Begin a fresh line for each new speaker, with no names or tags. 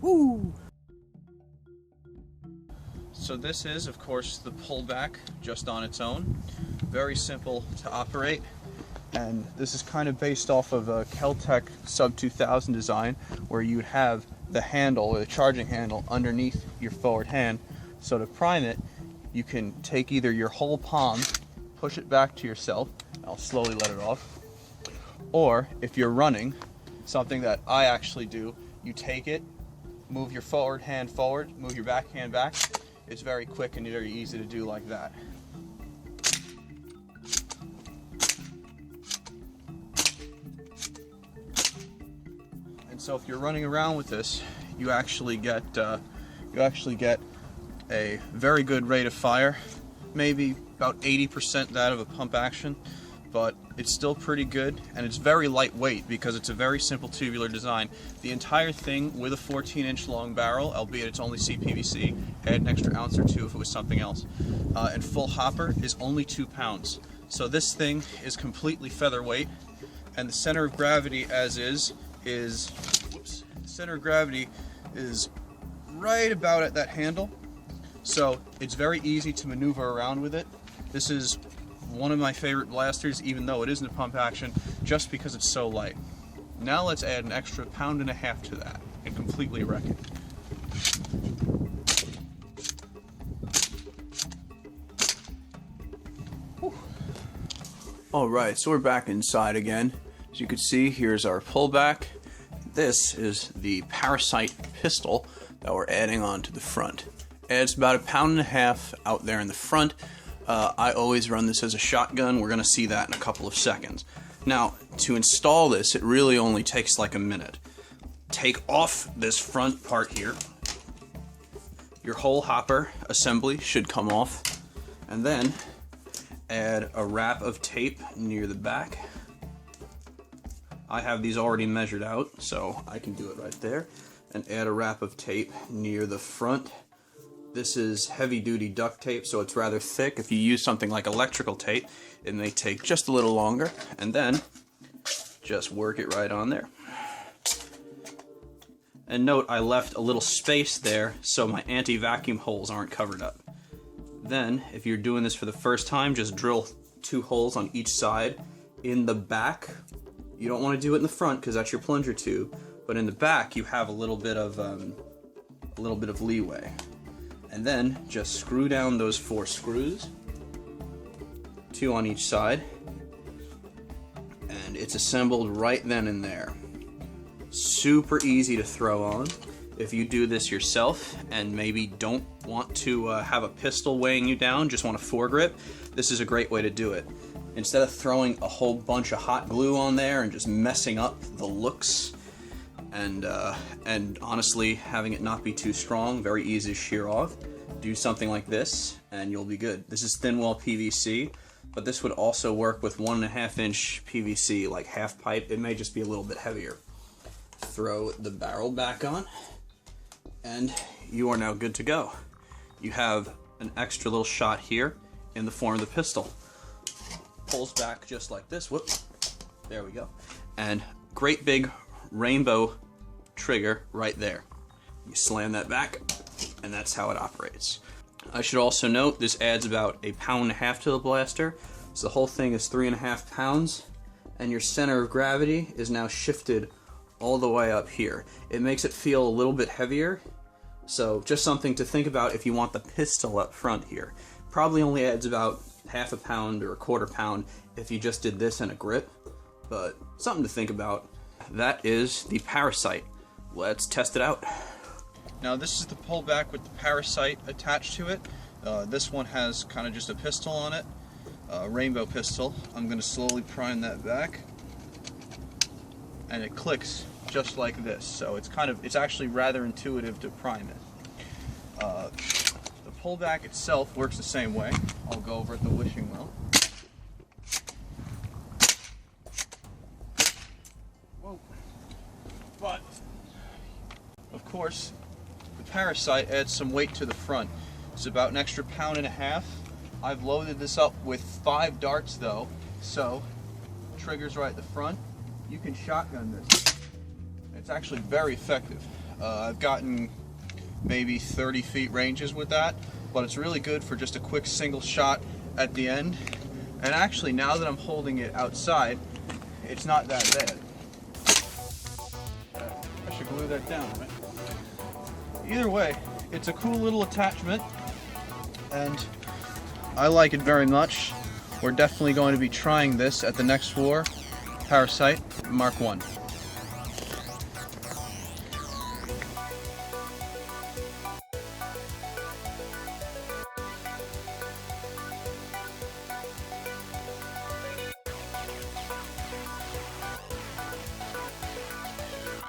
Woo!
So this is, of course, the Pullback just on its own. Very simple to operate. And this is kind of based off of a Kel-Tec sub 2000 design, where you would have the handle, or the charging handle, underneath your forward hand. So to prime it, you can take either your whole palm, push it back to yourself, I'll slowly let it off, or if you're running, something that I actually do, you take it, move your forward hand forward, move your back hand back. It's very quick and very easy to do like that. And so if you're running around with this, you actually get a very good rate of fire, maybe about 80% that of a pump action, but it's still pretty good, and it's very lightweight because it's a very simple tubular design. The entire thing with a 14-inch long barrel, albeit it's only CPVC, add an extra ounce or two if it was something else, and full hopper is only 2 pounds. So this thing is completely featherweight, and the center of gravity the center of gravity is right about at that handle, so it's very easy to maneuver around with it. This is one of my favorite blasters, even though it isn't a pump action, just because it's so light. Now let's add an extra 1.5 pounds to that and completely wreck it. Alright, so we're back inside again. As you can see, here's our Pullback. This is the Parasite pistol that we're adding on to the front. Adds about 1.5 pounds out there in the front. I always run this as a shotgun. We're going to see that in a couple of seconds. Now, to install this, it really only takes like a minute. Take off this front part here. Your whole hopper assembly should come off. And then add a wrap of tape near the back. I have these already measured out, so I can do it right there. And add a wrap of tape near the front. This is heavy-duty duct tape, so it's rather thick. If you use something like electrical tape, it may take just a little longer. And then just work it right on there. And note, I left a little space there so my anti-vacuum holes aren't covered up. Then, if you're doing this for the first time, just drill 2 holes on each side. In the back, you don't want to do it in the front because that's your plunger tube, but in the back you have a little bit of leeway. And then just screw down those 4 screws, 2 on each side, and it's assembled right then and there. Super easy to throw on. If you do this yourself and maybe don't want to have a pistol weighing you down, just want a foregrip, this is a great way to do it. Instead of throwing a whole bunch of hot glue on there and just messing up the looks, and honestly having it not be too strong, very easy to shear off, do something like this and you'll be good. This is thin wall PVC, but this would also work with 1.5-inch PVC, like half pipe. It may just be a little bit heavier. Throw the barrel back on and you are now good to go. You have an extra little shot here in the form of the pistol. Pulls back just like this. Whoop. There we go. And great big rainbow trigger right there. You slam that back and that's how it operates. I should also note this adds about 1.5 pounds to the blaster, so the whole thing is 3.5 pounds, and your center of gravity is now shifted all the way up here. It makes it feel a little bit heavier, so just something to think about if you want the pistol up front here. Probably only adds about 0.5 pound or 1/4 pound if you just did this in a grip, but something to think about. That is the Parasite. Let's test it out. Now this is the Pullback with the Parasite attached to it. This one has kind of just a pistol on it, a rainbow pistol. I'm going to slowly prime that back, and it clicks just like this. So it's actually rather intuitive to prime it. The Pullback itself works the same way. I'll go over at the wishing well. Whoa. But of course, the Parasite adds some weight to the front. It's about an extra 1.5 pounds. I've loaded this up with 5 darts though, so triggers right at the front. You can shotgun this. It's actually very effective. I've gotten maybe 30 feet ranges with that, but it's really good for just a quick single shot at the end. And actually, now that I'm holding it outside, it's not that bad. I should glue that down, right? Either way, it's a cool little attachment, and I like it very much. We're definitely going to be trying this at the next war, Parasite Mark 1.